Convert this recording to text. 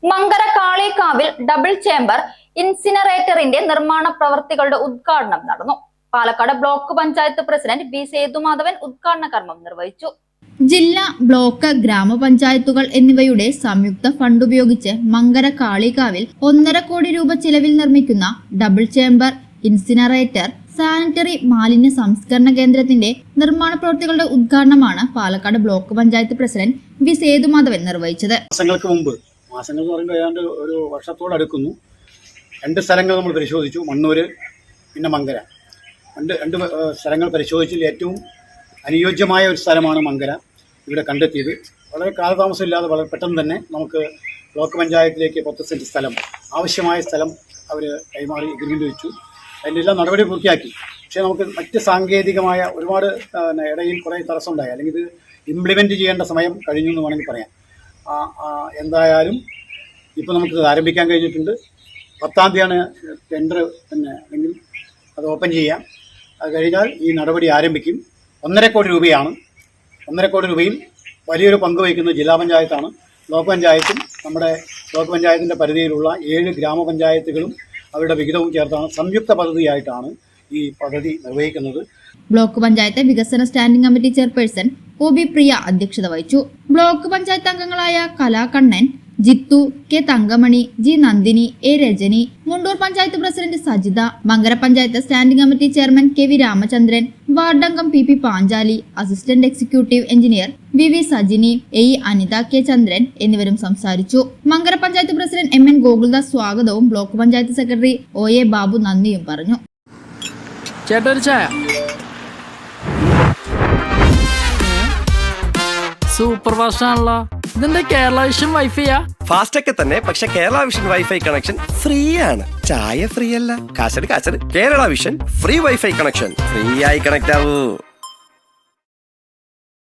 Mankara കാളികാവിൽ double chamber ഇൻസിനറേറ്ററിന്റെ നിർമ്മാണ പ്രവൃത്തികളുടെ ഉദ്ഘാടനം നടന്നു. Palakkad block panchayat president B Sethumadhavan ഉദ്ഘാടന കർമ്മം നിർവഹിച്ചു. ജില്ലാ, ബ്ലോക്ക്, ഗ്രാമപഞ്ചായത്തുകൾ എന്നിവയുടെ സംയുക്ത ഫണ്ട് ഉപയോഗിച്ച് മങ്കര കാളികാവിൽ 1.5 കോടി രൂപ ചിലവിൽ നിർമ്മിക്കുന്ന ഡബിൾ ചേംബർ ഇൻസിനറേറ്റർ സാനിറ്ററി മാലിന്യ സംസ്കരണ കേന്ദ്രത്തിന്റെ നിർമ്മാണ പ്രവൃത്തികളുടെ ഉദ്ഘാടനമാണ് Palakkad block panchayat president B Sethumadhavan നിർവഹിച്ചത്. മാസങ്ങൾ എന്ന് പറയുമ്പോൾ ഏതാണ്ട് ഒരു വർഷത്തോടടുക്കുന്നു. 2 സ്ഥലങ്ങൾ നമ്മൾ പരിശോധിച്ചു, മണ്ണൂര് പിന്നെ മങ്കര. രണ്ട് സ്ഥലങ്ങൾ പരിശോധിച്ചതിൽ ഏറ്റവും അനുയോജ്യമായ ഒരു സ്ഥലമാണ് മങ്കര ഇവിടെ കണ്ടെത്തിയത്. വളരെ കാലതാമസമില്ലാതെ വളരെ പെട്ടെന്ന് തന്നെ നമുക്ക് ബ്ലോക്ക് പഞ്ചായത്തിലേക്ക് 10 സെൻറ്റ് സ്ഥലം, ആവശ്യമായ സ്ഥലം അവർ കൈമാറി എഗ്രിമെൻ്റ് വെച്ചു. അതിൻ്റെ എല്ലാം നടപടി പൂർത്തിയാക്കി. പക്ഷേ നമുക്ക് മറ്റ് സാങ്കേതികമായ ഒരുപാട് ഇടയിൽ കുറേ തടസ്സമുണ്ടായി, അല്ലെങ്കിൽ ഇത് ഇംപ്ലിമെൻറ്റ് ചെയ്യേണ്ട സമയം കഴിഞ്ഞു എന്ന് വേണമെങ്കിൽ പറയാം. എന്തായാലും ഇപ്പോൾ നമുക്കിത് ആരംഭിക്കാൻ കഴിഞ്ഞിട്ടുണ്ട്. 10-ാം തീയതിയാണ് ടെൻഡർ അല്ലെങ്കിൽ അത് ഓപ്പൺ ചെയ്യാം. അത് കഴിഞ്ഞാൽ ഈ നടപടി ആരംഭിക്കും. 1.5 കോടി രൂപയാണ്. 1.5 കോടി രൂപയിൽ വലിയൊരു പങ്ക് വഹിക്കുന്നത് ജില്ലാ പഞ്ചായത്താണ്. ബ്ലോക്ക് പഞ്ചായത്തും നമ്മുടെ ബ്ലോക്ക് പഞ്ചായത്തിൻ്റെ പരിധിയിലുള്ള 7 ഗ്രാമപഞ്ചായത്തുകളും അവരുടെ വിഹിതവും ചേർത്താണ് സംയുക്ത പദ്ധതിയായിട്ടാണ് ഈ പദ്ധതി നിർവഹിക്കുന്നത്. ബ്ലോക്ക് പഞ്ചായത്ത് വികസന standing committee chairperson OB Priya അധ്യക്ഷത വഹിച്ചു. ബ്ലോക്ക് പഞ്ചായത്ത് അംഗങ്ങളായ Kalakannan, Jithu, K Thankamani, G Nandini, A Rajani, Mundur panchayat president Sajitha, Mankara panchayat standing committee chairman KV Ramachandran, വാർഡംഗം PP Panchali, assistant executive engineer VV Sajini, AE Anitha K Chandran എന്നിവരും സംസാരിച്ചു. മങ്കര പഞ്ചായത്ത് പ്രസിഡന്റ് MN ഗോകുൽദാസ് സ്വാഗതവും block panchayat secretary OA Babu നന്ദിയും പറഞ്ഞു. സൂപ്പർ ഫാസ്റ്റ് ആണല്ലോ. ഇതിന്റെ കേരള വിഷൻ വൈഫൈയാ? ഫാസ്റ്റ് ഒക്കെ തന്നെ, പക്ഷെ Kerala vision wifi connection free ആണ്. ചായ ഫ്രീ അല്ല, കാശട് Kerala vision free wifi connection. Free ആയി കണക്ട് ആവൂ.